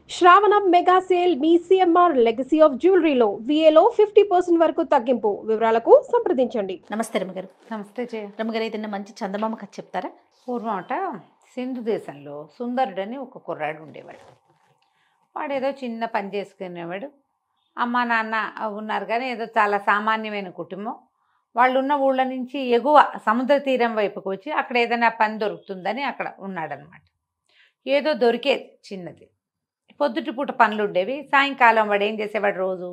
శ్రావణం mega sale మీ CMR legacy of జ్యువెలరీలో విఏలో 50% వరకు తగ్గింపు. వివరాలకు సంప్రదించండి. నమస్తే రమ్మగారు. నమస్తే జయ. రమ్మగారు ఏదైనా మంచి చందమామ కథ చెప్తారా? పూర్వం అట సింధు దేశంలో సుందరుడని ఒక కుర్రాడు ఉండేవాడు. వాడు ఏదో చిన్న పని చేసుకునేవాడు. అమ్మ నాన్న ఉన్నారు కానీ ఏదో చాలా సామాన్యమైన కుటుంబం. వాళ్ళు ఉన్న ఊళ్ళ నుంచి ఎగువ సముద్ర తీరం వైపుకు వచ్చి అక్కడ ఏదైనా పని దొరుకుతుందని అక్కడ ఉన్నాడనమాట. ఏదో దొరికేది చిన్నది. పొద్దుటి పూట పనులు ఉండేవి. సాయంకాలం వాడు ఏం చేసేవాడు, రోజు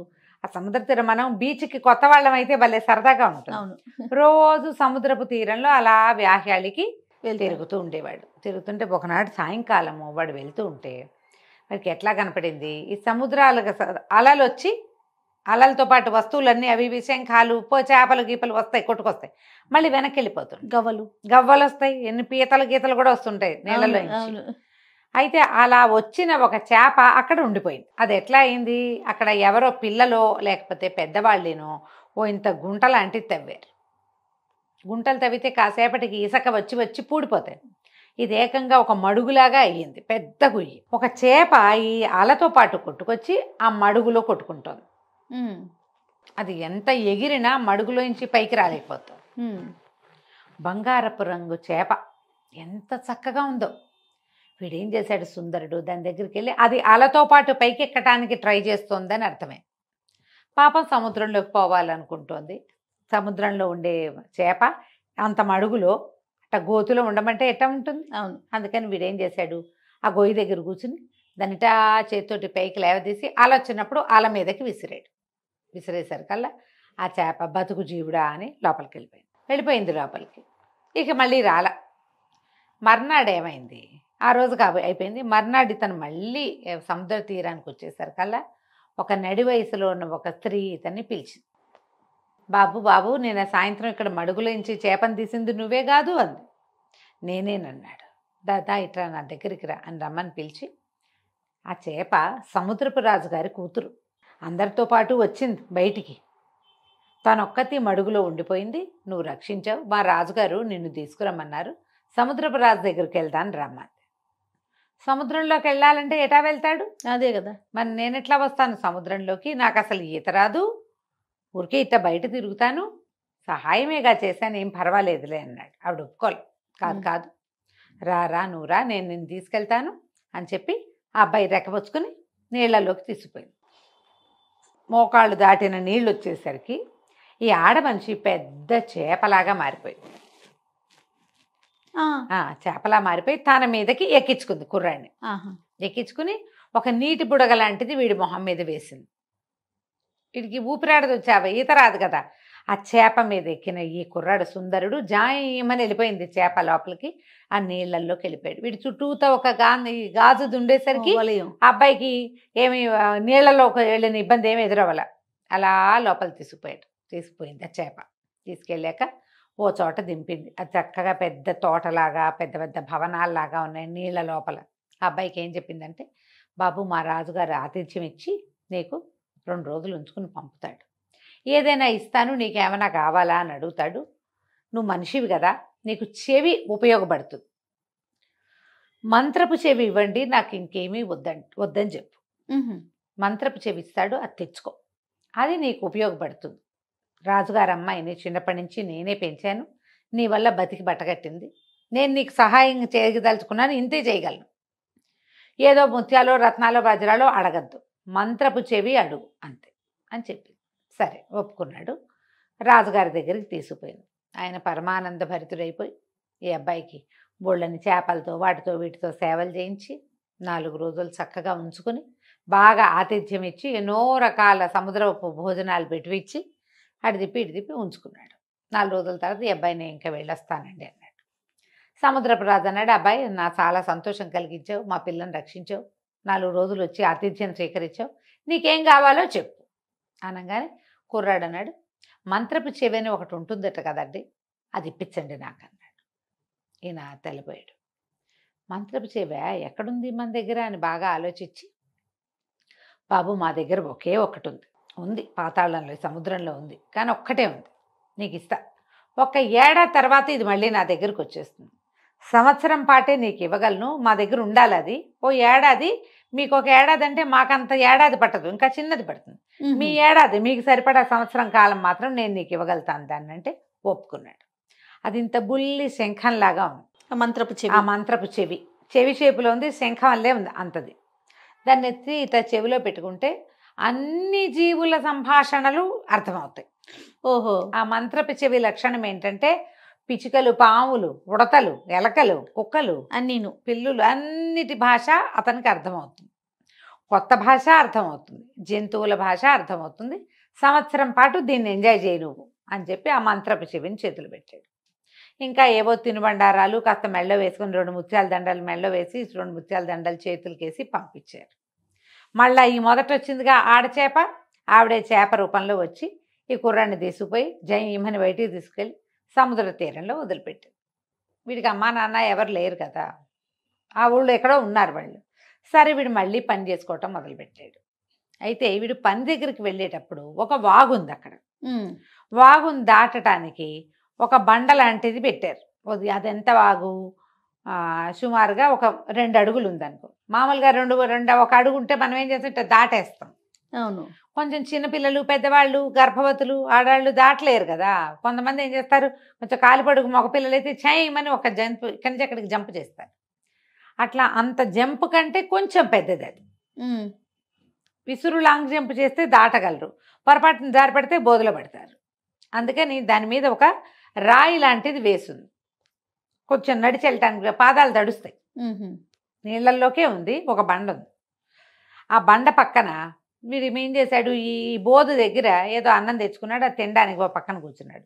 ఆ సముద్ర తీరం, మనం బీచ్కి కొత్త వాళ్ళం అయితే భలే సరదాగా ఉంటుంది. అవును. రోజు సముద్రపు తీరంలో అలా వ్యాహ్యాళికి తిరుగుతూ ఉండేవాడు. తిరుగుతుంటే ఒకనాడు సాయంకాలము వాడు వెళ్తూ ఉంటే వాడికి ఎట్లా కనపడింది, ఈ సముద్రాలకు అలలు వచ్చి అలలతో పాటు వస్తువులన్నీ అవి ఇవి శంఖాలు చేపలు గీపలు వస్తాయి, కొట్టుకొస్తాయి, మళ్ళీ వెనక్కి వెళ్ళిపోతుంది. గవ్వలు వస్తాయి, ఎన్ని పీతలు గీతలు కూడా వస్తుంటాయి నీళ్ళలో నుంచి. అయితే అలా వచ్చిన ఒక చేప అక్కడ ఉండిపోయింది. అది ఎట్లా అయింది, అక్కడ ఎవరో పిల్లలో లేకపోతే పెద్దవాళ్ళేనో ఓ ఇంత గుంట లాంటిది తవ్వారు. గుంటలు తవ్వితే కాసేపటికి ఇసక వచ్చి వచ్చి పూడిపోతాయి. ఇది ఏకంగా ఒక మడుగులాగా అయ్యింది, పెద్ద గుయ్యి. ఒక చేప ఈ అలతో పాటు కొట్టుకొచ్చి ఆ మడుగులో కొట్టుకుంటోంది. అది ఎంత ఎగిరినా మడుగులోంచి పైకి రాలేకపోతుంది. బంగారపు రంగు చేప ఎంత చక్కగా ఉందో. వీడేం చేశాడు సుందరుడు, దాని దగ్గరికి వెళ్ళి అది అలతో పాటు పైకి ఎక్కడానికి ట్రై చేస్తోందని అర్థమే. పాపం సముద్రంలోకి పోవాలనుకుంటోంది. సముద్రంలో ఉండే చేప అంత మడుగులో అట్ట గోతులో ఉండమంటే ఎట్లా ఉంటుంది. అవును. అందుకని వీడేం చేశాడు, ఆ గొయ్యి దగ్గర కూర్చుని దానిటా చేతితోటి పైకి లేవదీసి అల వచ్చినప్పుడు అల మీదకి విసిరాడు. విసిరేసరికల్లా ఆ చేప బతుకు జీవుడా అని లోపలికి వెళ్ళిపోయింది లోపలికి. ఇక మళ్ళీ రాల. మర్నాడు ఏమైంది, ఆ రోజు అయిపోయింది. మర్నాడు ఇతను మళ్ళీ సముద్ర తీరానికి వచ్చేసరికల్లా ఒక నడి వయసులో ఉన్న ఒక స్త్రీ ఇతన్ని పిలిచింది. బాబు బాబు, నేను సాయంత్రం ఇక్కడ మడుగులోంచి చేపను తీసింది నువ్వే కాదు అంది. నేనేనన్నాడు. దాదా ఇట్లా నా దగ్గరికి రా అని రమ్మని పిలిచి, ఆ చేప సముద్రపు రాజుగారి కూతురు, అందరితో పాటు వచ్చింది బయటికి. తనొక్కతి మడుగులో ఉండిపోయింది, నువ్వు రక్షించావు, మా రాజుగారు నిన్ను తీసుకురమ్మన్నారు, సముద్రపు రాజు దగ్గరికి వెళ్తాను రమ్మంది. సముద్రంలోకి వెళ్ళాలంటే ఎటా వెళ్తాడు, అదే కదా. మరి నేను ఎట్లా వస్తాను సముద్రంలోకి, నాకు అసలు ఈత రాదు, ఊరికే ఇట్ట బయట తిరుగుతాను, సహాయమేగా చేశాను, ఏం పర్వాలేదులే అన్నాడు. ఆవిడ ఒప్పుకోలే. కాదు రా నువ్వు రా, నేను నిన్ను తీసుకెళ్తాను అని చెప్పి ఆ అబ్బాయి రెక్కపుచ్చుకుని నీళ్లలోకి తీసుకుపోయింది. మోకాళ్ళు దాటిన నీళ్ళు వచ్చేసరికి ఈ ఆడమనిషి పెద్ద చేపలాగా మారిపోయింది. చేపలా మారిపోయి తన మీదకి ఎక్కించుకుంది కుర్రాడిని. ఎక్కించుకుని ఒక నీటి బుడగ లాంటిది వీడి మొహం మీద వేసింది. వీడికి ఊపిరాడదు, చేప ఈత రాదు కదా. ఆ చేప మీద ఎక్కిన ఈ కుర్రాడు సుందరుడు జాయమని వెళ్ళిపోయింది చేప లోపలికి, ఆ నీళ్లలోకి వెళ్ళిపోయాడు. వీడి చుట్టూతో ఒక గాజు దుండేసరికి ఆ అబ్బాయికి ఏమి నీళ్లలోకి వెళ్ళిన ఇబ్బంది ఏమి ఎదురవ్వాల. అలా లోపల తీసుకుపోయింది ఆ చేప. తీసుకెళ్ళాక ఓ చోట దింపింది. అది చక్కగా పెద్ద తోటలాగా పెద్ద పెద్ద భవనాల్లాగా ఉన్నాయి నీళ్ల లోపల. ఆ అబ్బాయికి ఏం చెప్పిందంటే, బాబు మా రాజుగారు ఆతిథ్యం ఇచ్చి నీకు 2 రోజులు ఉంచుకుని పంపుతాడు, ఏదైనా ఇస్తాను, నీకేమైనా కావాలా అని అడుగుతాడు. నువ్వు మనిషివి కదా, నీకు చెవి ఉపయోగపడుతుంది, మంత్రపు చెవి ఇవ్వండి, నాకు ఇంకేమీ వద్దని చెప్పు. మంత్రపు చెవి ఇస్తాడు, అది తెచ్చుకో, అది నీకు ఉపయోగపడుతుంది. రాజుగారు అమ్మాయిని చిన్నప్పటి నుంచి నేనే పెంచాను, నీ వల్ల బతికి బట్టగట్టింది, నేను నీకు సహాయం చేయదలుచుకున్నాను, ఇంతే చేయగలను, ఏదో ముత్యాలో రత్నాలో వజ్రాలో అడగద్దు, మంత్రపు చెవి అడుగు అంతే అని చెప్పి సరే ఒప్పుకున్నాడు. రాజుగారి దగ్గరికి తీసుకుపోయింది. ఆయన పరమానంద భరితుడైపోయి ఈ అబ్బాయికి బోళ్ళని చేపలతో వాటితో వీటితో సేవలు చేయించి 4 రోజులు చక్కగా ఉంచుకొని బాగా ఆతిథ్యం ఇచ్చి ఎన్నో రకాల సముద్రపు భోజనాలు పెట్టివిచ్చి అటు తిప్పి ఉంచుకున్నాడు. 4 రోజుల తర్వాత ఈ అబ్బాయిని ఇంకా వెళ్ళొస్తానండి అన్నాడు. సముద్రపు రాజు అన్నాడు, అబ్బాయి నా చాలా సంతోషం కలిగించావు, మా పిల్లని రక్షించావు, 4 రోజులు వచ్చి ఆతిథ్యం స్వీకరించావు, నీకేం కావాలో చెప్పు అనగానే కుర్రాడు అన్నాడు, మంత్రపు చెవి అని ఒకటి ఉంటుందట కదండి, అది ఇప్పించండి నాకు అన్నాడు. ఈయన తెల్లబోయాడు. మంత్రపు చెవి ఎక్కడుంది మన దగ్గర అని బాగా ఆలోచించి, బాబు మా దగ్గర ఒకే ఒకటి ఉంది, పాతాళంలో సముద్రంలో ఉంది, కానీ ఒక్కటే ఉంది, నీకు ఇస్తా, 1 ఏడాది తర్వాత ఇది మళ్ళీ నా దగ్గరకు వచ్చేస్తుంది, సంవత్సరం పాటే నీకు ఇవ్వగలను, మా దగ్గర ఉండాలి అది, ఓ ఏడాది మీకు ఒక ఏడాది అంటే మాకంత ఏడాది పట్టదు, ఇంకా చిన్నది పడుతుంది. మీ ఏడాది మీకు సరిపడా సంవత్సరం కాలం మాత్రం నేను నీకు ఇవ్వగలుగుతాను దాన్ని అంటే ఒప్పుకున్నాడు. అది ఇంత బుల్లి శంఖంలాగా ఉంది. మంత్రపు ఆ చెవి. మంత్రపు చెవి షేపులో ఉంది, శంఖం వల్లే ఉంది అంతది. దాన్ని ఎత్తి ఇట్లా చెవిలో పెట్టుకుంటే అన్ని జీవుల సంభాషణలు అర్థమవుతాయి. ఓహో. ఆ మంత్రపు చెవి లక్షణం ఏంటంటే పిచ్చుకలు, పాములు, ఉడతలు, ఎలకలు, కుక్కలు, అన్నీను. పిల్లులు అన్నిటి భాష అతనికి అర్థమవుతుంది. కొత్త భాష అర్థమవుతుంది, జంతువుల భాష అర్థమవుతుంది. సంవత్సరం పాటు దీన్ని ఎంజాయ్ చేయి నువ్వు అని చెప్పి ఆ మంత్రపు చెవిని చేతులు పెట్టాడు. ఇంకా ఏవో తినుబండారాలు కాస్త మెళ్ళో వేసుకొని 2 ముత్యాల దండలు మెళ్ళో వేసి 2 ముత్యాల దండలు చేతులకేసి పంపించారు. మళ్ళీ ఈ మొదట వచ్చిందిగా ఆడచేప, ఆవిడే చేప రూపంలో వచ్చి ఈ కుర్రాన్ని తీసుకుపోయి జయమని బయటికి తీసుకెళ్ళి సముద్ర తీరంలో వదిలిపెట్టారు. వీడికి అమ్మా నాన్న ఎవరు లేరు కదా, ఆ ఊళ్ళో ఎక్కడో ఉన్నారు వాళ్ళు. సరే వీడు మళ్ళీ పని చేసుకోవటం మొదలుపెట్టాడు. అయితే వీడు పని దగ్గరికి వెళ్ళేటప్పుడు ఒక వాగుంది అక్కడ. వాగుని దాటడానికి ఒక బండ లాంటిది పెట్టారు. అదెంత వాగు, సుమారుగా ఒక 2 అడుగులు ఉందనుకో. మామూలుగా 1 అడుగు ఉంటే మనం ఏం చేస్తాం, ఇట్లా దాటేస్తాం. అవును. కొంచెం చిన్నపిల్లలు, పెద్దవాళ్ళు, గర్భవతులు, ఆడవాళ్ళు దాటలేరు కదా. కొంతమంది ఏం చేస్తారు, కొంచెం కాలిపడుగు మగపిల్లలు అయితే చేయమని ఒక జంప్ ఇక్కడి నుంచి అక్కడికి జంప్ చేస్తారు. అట్లా అంత జంప్ కంటే కొంచెం పెద్దది అది. విసురు లాంగ్ జంప్ చేస్తే దాటగలరు, పొరపాటున దారి పడితే బోధలో పడతారు. అందుకని దాని మీద ఒక రాయి లాంటిది వేసింది. కొంచెం నడిచి వెళ్ళటానికి పాదాలు తడుస్తాయి. నీళ్ళల్లోకే ఉంది, ఒక బండ ఉంది. ఆ బండ పక్కన వీడు ఏం చేశాడు, ఈ బోధ దగ్గర ఏదో అన్నం తెచ్చుకున్నాడు, అది తినడానికి ఒక పక్కన కూర్చున్నాడు.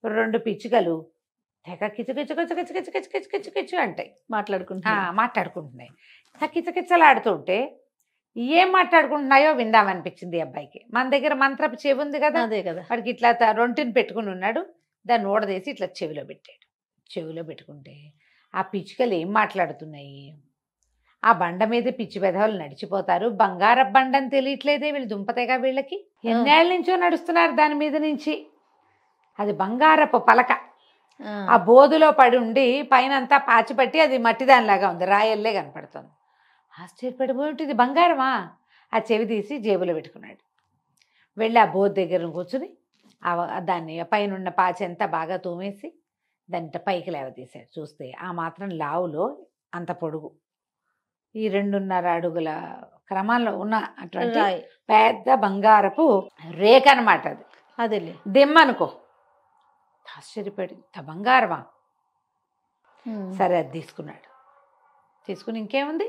2 పిచ్చుకలు తెగ కిచకిచకిచకిచకిచకిచకిచకిచు అంటాయి, మాట్లాడుకుంటున్నాయి. కిచకిచలాడుతుంటే ఏం మాట్లాడుకుంటున్నాయో విందామనిపించింది అబ్బాయికి. మన దగ్గర మంత్రపు చెవి ఉంది కదా, అదే కదా. వాడికి ఇట్లా రొంటిని పెట్టుకుని ఉన్నాడు. దాన్ని ఊడదీసి ఇట్లా చెవిలో పెట్టాడు. చెవిలో పెట్టుకుంటే ఆ పిచ్చుకలు ఏం మాట్లాడుతున్నాయి, ఆ బండ మీద పిచ్చి పెదవులు నడిచిపోతారు, బంగారపు బండని తెలియట్లేదే వీళ్ళు దుంపతేగా వీళ్ళకి. ఎన్నేళ్ళ నుంచో నడుస్తున్నారు దాని మీద నుంచి. అది బంగారపు పలక. ఆ బోధులో పడి ఉండి పైనంతా పాచిపట్టి అది మట్టి దానిలాగా ఉంది, రాయల్లే కనపడుతుంది. ఆశ్చర్యపడిపోయి ఉంటుంది, బంగారమా. ఆ చెవి తీసి జేబులో పెట్టుకున్నాడు. వెళ్ళి ఆ బోధ దగ్గర కూర్చుని దాన్ని పైన పాచి అంతా బాగా తూమేసి దాన్ని పైకి లేవతీశాడు. చూస్తే ఆ మాత్రం లావులో అంత పొడుగు, ఈ 2.5 అడుగుల క్రమంలో ఉన్న అటువంటి పెద్ద బంగారపు రేఖ అనమాట అది. అదే దిమ్మనుకో. ఆశ్చర్యపడి బంగారమా, సరే అది తీసుకున్నాడు. తీసుకుని ఇంకేముంది,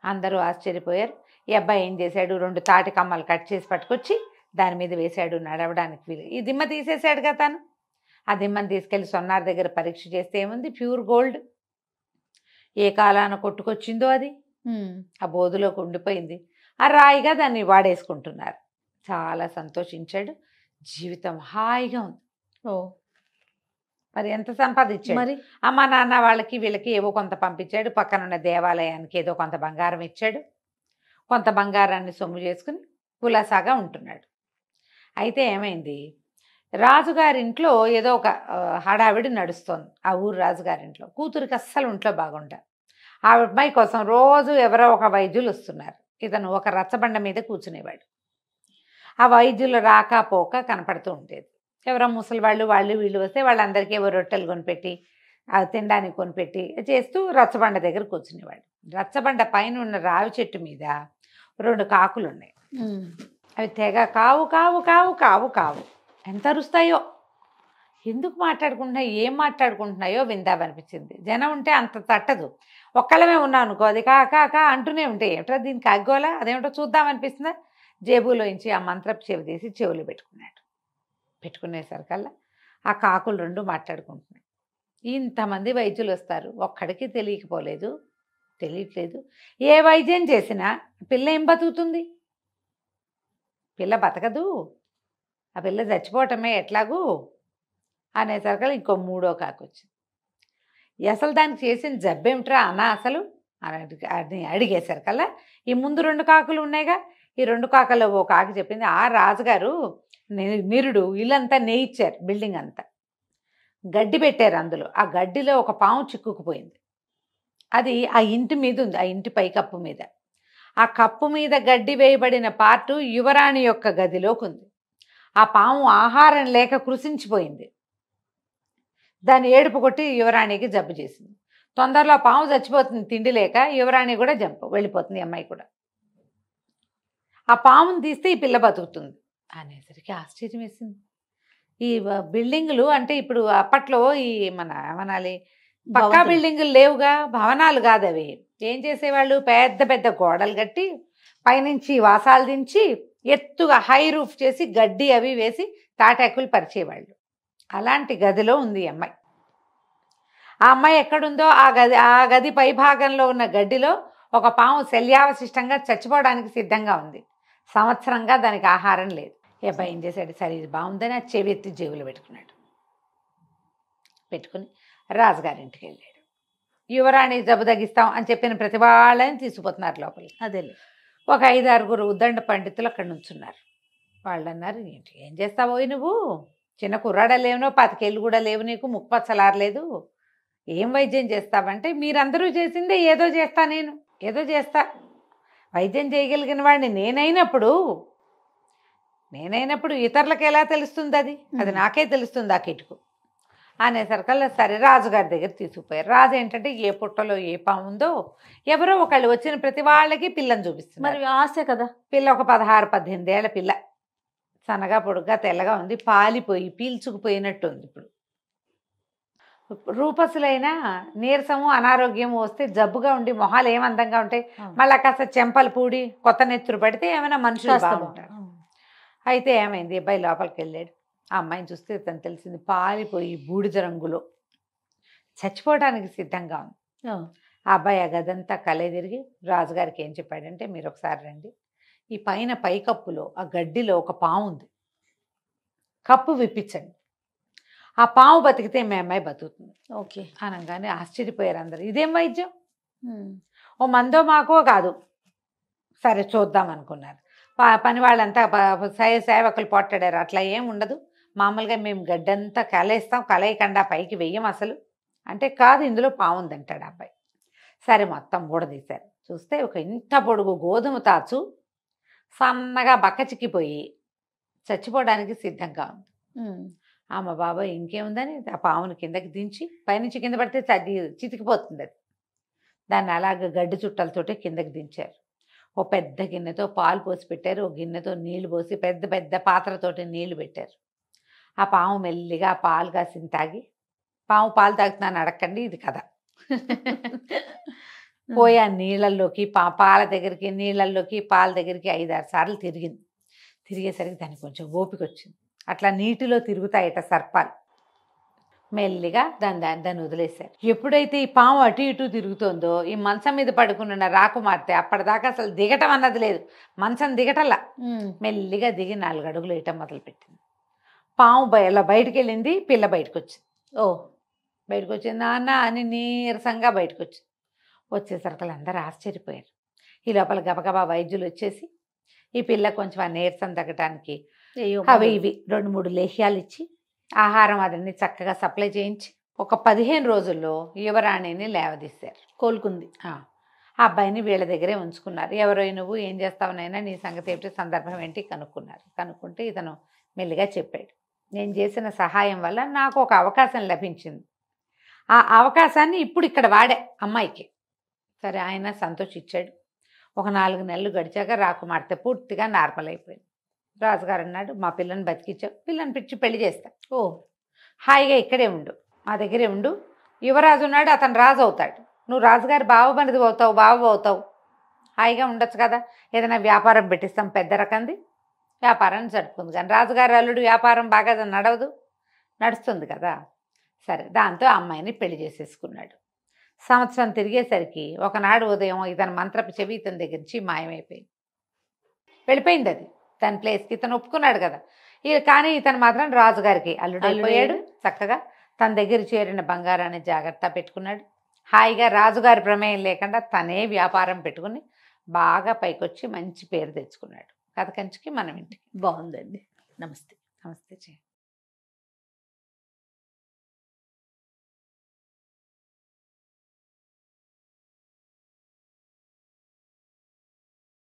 అందరూ ఆశ్చర్యపోయారు. ఈ అబ్బాయి ఏం చేశాడు, 2 తాటి కమ్మలు కట్ చేసి పట్టుకొచ్చి దాని మీద వేశాడు, నడవడానికి వీలు. ఈ దిమ్మ తీసేశాడు కదా తను. ఆ దిమ్మని తీసుకెళ్ళి సొన్నార్ దగ్గర పరీక్ష చేస్తే ఏముంది, ప్యూర్ గోల్డ్. ఏ కాలాన కొట్టుకొచ్చిందో అది ఆ బోధులోకి ఉండిపోయింది. ఆ రాయిగా దాన్ని వాడేసుకుంటున్నారు. చాలా సంతోషించాడు, జీవితం హాయిగా ఉంది. మరి ఎంత సంపాదించాడు. మరి అమ్మ నాన్న వాళ్ళకి వీళ్ళకి ఏవో కొంత పంపించాడు, పక్కనున్న దేవాలయానికి ఏదో కొంత బంగారం ఇచ్చాడు. కొంత బంగారాన్ని సొమ్ము చేసుకుని కులాసాగా ఉంటున్నాడు. అయితే ఏమైంది, రాజుగారింట్లో ఏదో ఒక హడావిడి నడుస్తోంది. ఆ ఊరు రాజుగారింట్లో కూతురికి అస్సలు ఒంట్లో బాగుండ. ఆ అబ్బాయి కోసం రోజు ఎవరో ఒక వైద్యులు వస్తున్నారు. ఇతను ఒక రచ్చబండ మీద కూర్చునేవాడు. ఆ వైద్యులు రాకపోక కనపడుతూ ఉండేది. ఎవరో ముసలి వాళ్ళు వీళ్ళు వస్తే వాళ్ళందరికీ ఏవో రొట్టెలు కొనిపెట్టి అవి తినడానికి కొనిపెట్టి చేస్తూ రచ్చబండ దగ్గర కూర్చునేవాడు. రచ్చబండ పైన ఉన్న రావి చెట్టు మీద 2 కాకులు ఉన్నాయి. అవి తెగ కావు కావు కావు కావు కావు ఎంత అరుస్తాయో. ఎందుకు మాట్లాడుకుంటున్నాయో, ఏం మాట్లాడుకుంటున్నాయో విందామనిపించింది. జనం ఉంటే అంత తట్టదు. ఒక్కళ్ళమే ఉన్నాం అనుకో, అది కా అంటూనే ఉంటాయి. ఏమిటో దీనికి అగ్గోలా, అదేమిటో చూద్దామనిపిస్తుందా. జేబులోంచి ఆ మంత్రపు చెవి తీసి చెవులు పెట్టుకున్నాడు. పెట్టుకునేసరికల్లా ఆ కాకులు 2 మాట్లాడుకుంటున్నాయి. ఇంతమంది వైద్యులు వస్తారు, ఒక్కడికి తెలియట్లేదు. ఏ వైద్యం చేసినా పిల్ల ఏం బతుకుతుంది, పిల్ల బతకదు, ఆ పిల్ల చచ్చిపోవటమే ఎట్లాగూ అనేసరికల్లా ఇంకో 3వ కాకు వచ్చింది. అసలు దానికి చేసిన జబ్బేమిట్రా అన్నా అసలు అని అడిగేసరికల్లా ఈ ముందు 2 కాకులు ఉన్నాయిగా, ఈ 2 కాకులు ఓ కాకి చెప్పింది, ఆ రాజుగారు నిరుడు ఇల్లంతా నేయిచ్చారు, బిల్డింగ్ అంతా గడ్డి పెట్టారు. అందులో ఆ గడ్డిలో ఒక పాము చిక్కుకుపోయింది. అది ఆ ఇంటి మీద ఉంది, ఆ ఇంటి పైకప్పు మీద. ఆ కప్పు మీద గడ్డి వేయబడిన పార్టు యువరాణి యొక్క గదిలోకి ఉంది. ఆ పాము ఆహారం లేక కృషించిపోయింది. దాన్ని ఏడుపు కొట్టి యువరాణికి జబ్బు చేసింది. తొందరలో పాము చచ్చిపోతుంది తిండి లేక, యువరాణి కూడా వెళ్ళిపోతుంది, అమ్మాయి కూడా. ఆ పాముని తీస్తే ఈ పిల్ల బతుకుతుంది అనేసరికి ఆశ్చర్యం వేసింది. ఈ బిల్డింగులు అంటే ఇప్పుడు అప్పట్లో ఈ మన ఏమనాలి పక్కా బిల్డింగులు లేవుగా, భవనాలు కాదు అవి. ఏం చేసేవాళ్ళు, పెద్ద పెద్ద గోడలు కట్టి పైనుంచి వాసాలు దించి ఎత్తుగా హై రూఫ్ చేసి గడ్డి అవి వేసి తాటాకులు పరిచేవాళ్ళు. అలాంటి గదిలో ఉంది అమ్మాయి. ఆ అమ్మాయి ఎక్కడుందో ఆ గది పై భాగంలో ఉన్న గడ్డిలో ఒక పాము శల్యావశిష్టంగా చచ్చిపోవడానికి సిద్ధంగా ఉంది. సంవత్సరంగా దానికి ఆహారం లేదు. ఈ అబ్బాయి ఏం చేశాడు, సరే ఇది బాగుందని ఆ చెవి ఎత్తి జేబులో పెట్టుకున్నాడు. పెట్టుకుని రాజుగారింటికి వెళ్ళాడు. యువరాణి జబ్బు తగ్గిస్తాం అని చెప్పిన ప్రతి వాళ్ళని తీసుకుపోతున్నారు లోపలికి. అదే ఒక 5-6 ఉద్దండ పండితులు అక్కడ నుంచున్నారు. వాళ్ళు అన్నారు, ఏంటి ఏం చేస్తావో నువ్వు, చిన్న కుర్రాడ లేవునో 25 ఏళ్ళు కూడా లేవు, నీకు ముక్కుపచ్చలారలేదు, ఏం వైద్యం చేస్తావంటే, మీరందరూ చేసిందే ఏదో చేస్తా, నేను ఏదో చేస్తా, వైద్యం చేయగలిగిన వాడిని నేనైనప్పుడు ఇతరులకు ఎలా తెలుస్తుంది, అది నాకే తెలుస్తుంది ఆ కిటుకు అనేసరికల్లా సరే రాజుగారి దగ్గర తీసుకుపోయారు. రాజు ఏంటంటే ఏ పుట్టలో ఏ పాము ఉందో ఎవరో ఒకళ్ళు వచ్చిన ప్రతి వాళ్ళకి పిల్లని చూపిస్తున్నారు. మరి ఆశ కదా. పిల్ల ఒక 16-18 ఏళ్ల పిల్ల, సన్నగా పొడుగ్గా తెల్లగా ఉంది, పాలిపోయి పీల్చుకుపోయినట్టు ఉంది. ఇప్పుడు రూపసులైన నీరసము అనారోగ్యము వస్తే జబ్బుగా ఉండి మొహాలు ఏమందంగా ఉంటాయి, మళ్ళీ కాస్త చెంపలు పూడి కొత్త నెత్తురు పడితే ఏమైనా మనుషులు బాగుంటారు. అయితే ఏమైంది, అబ్బాయి లోపలికి వెళ్ళాడు. ఆ అమ్మాయిని చూస్తే తను తెలిసింది పాలిపోయి బూడిద రంగులో చచ్చిపోవడానికి సిద్ధంగా ఉంది. ఆ అబ్బాయి ఆ గదంతా కలే తిరిగి రాజుగారికి ఏం చెప్పాడంటే, మీరు ఒకసారి రండి, ఈ పైన పైకప్పులో ఆ గడ్డిలో ఒక పాము ఉంది, కప్పు విప్పించండి, ఆ పాము బతికితే మీ అమ్మాయి బతుకుతుంది. ఓకే అనగానే ఆశ్చర్యపోయారు అందరు. ఇదేం వైద్యం, ఓ మందో మాకో కాదు, సరే చూద్దాం అనుకున్నారు. పని వాళ్ళంతా సేవకులు పోట్టాడారు. అట్లా ఏం ఉండదు, మామూలుగా మేము గడ్డంతా కలేస్తాం, కలయకుండా పైకి వెయ్యం అసలు అంటే, కాదు ఇందులో పాముంది అంటాడు అబ్బాయి. సరే మొత్తం ఊడదీశారు. చూస్తే ఒక ఇంత పొడుగు గోధుమ తాచు సన్నగా బక్కచిక్కిపోయి చచ్చిపోవడానికి సిద్ధంగా ఉంది. అమ్మ బాబాయ్ ఇంకేముందని ఆ పామును కిందకి దించి, పైనుంచి కింద పడితే చితికిపోతుంది అది. దాన్ని అలాగ గడ్డి చుట్టలతోటి కిందకి దించారు. ఓ పెద్ద గిన్నెతో పాలు పోసి పెట్టారు, ఓ గిన్నెతో నీళ్లు పోసి పెద్ద పెద్ద పాత్రతోటి నీళ్లు పెట్టారు. ఆ పాము మెల్లిగా పాలు కాసిన తాగి, పాము పాలు తాగుతున్నాను అడగండి, ఇది కథ. పోయి ఆ నీళ్ళల్లోకి పాల దగ్గరికి, నీళ్ళల్లోకి పాల దగ్గరికి 5-6 సార్లు తిరిగింది. తిరిగేసరికి దానికి కొంచెం ఓపిక వచ్చింది. అట్లా నీటిలో తిరుగుతాయట సర్పాలు. మెల్లిగా దాన్ని వదిలేశారు. ఎప్పుడైతే ఈ పాము అటు ఇటు తిరుగుతుందో, ఈ మంచం మీద పడుకున్న రాకుమార్తె అప్పటిదాకా అసలు దిగటం అన్నది లేదు, మంచం దిగటల్లా మెల్లిగా దిగి 4 అడుగులు వేయటం మొదలుపెట్టింది. పాము ఇలా బయటికి వెళ్ళింది, పిల్ల బయటకు వచ్చింది. బయటకు వచ్చింది, నాన్న అని నీరసంగా బయటకు వచ్చింది. వచ్చేసరికి అందరూ ఆశ్చర్యపోయారు. ఈ లోపల గబగబా వైద్యులు వచ్చేసి ఈ పిల్ల కొంచెం ఆ నీరసం తగ్గటానికి అవి ఇవి 2-3 లేహ్యాలు ఇచ్చి ఆహారం అదన్నీ చక్కగా సప్లై చేయించి ఒక 15 రోజుల్లో యువరాణిని లేవదీశారు. కోలుకుంది. ఆ అబ్బాయిని వీళ్ళ దగ్గరే ఉంచుకున్నారు. ఎవరో నువ్వు ఏం చేస్తావునైనా, నీ సంగతి ఏమిటి, సందర్భం ఏంటి కనుక్కున్నారు. కనుక్కుంటే ఇతను మెల్లిగా చెప్పాడు, నేను చేసిన సహాయం వల్ల నాకు ఒక అవకాశం లభించింది, ఆ అవకాశాన్ని ఇప్పుడు ఇక్కడ వాడే అమ్మాయికి. సరే ఆయన సంతోషించాడు. ఒక 4 నెలలు గడిచాక రాకుమార్తె పూర్తిగా నార్మల్ అయిపోయింది. రాజుగారు అన్నాడు, మా పిల్లని బతికించావు, పిల్లని పిచ్చి పెళ్లి చేస్తా, హాయిగా ఇక్కడే ఉండు, మా దగ్గరే ఉండు, యువరాజు ఉన్నాడు, అతను రాజు అవుతాడు, నువ్వు రాజుగారి బావమరిది అవుతావు, హాయిగా ఉండొచ్చు కదా, ఏదైనా వ్యాపారం పెట్టిస్తాం పెద్ద రకంది, వ్యాపారాన్ని జరుపుకుంది. కానీ రాజుగారి అల్లుడు వ్యాపారం బాగా నడుస్తుంది కదా. సరే దాంతో అమ్మాయిని పెళ్లి చేసేసుకున్నాడు. సంవత్సరం తిరిగేసరికి ఒకనాడు ఉదయం ఇతని మంత్రపు చెవి ఇతని దగ్గర నుంచి మాయమైపోయింది, వెళ్ళిపోయింది అది తన ప్లేస్కి. ఇతను ఒప్పుకున్నాడు కదా, కానీ ఇతను మాత్రం రాజుగారికి అల్లుడు అయిపోయాడు. చక్కగా తన దగ్గర చేరిన బంగారాన్ని జాగ్రత్త పెట్టుకున్నాడు. హాయిగా రాజుగారి ప్రమేయం లేకుండా తనే వ్యాపారం పెట్టుకుని బాగా పైకొచ్చి మంచి పేరు తెచ్చుకున్నాడు. కథ కంచికి మనం ఇంటికి. బాగుందండి. నమస్తే. నమస్తే.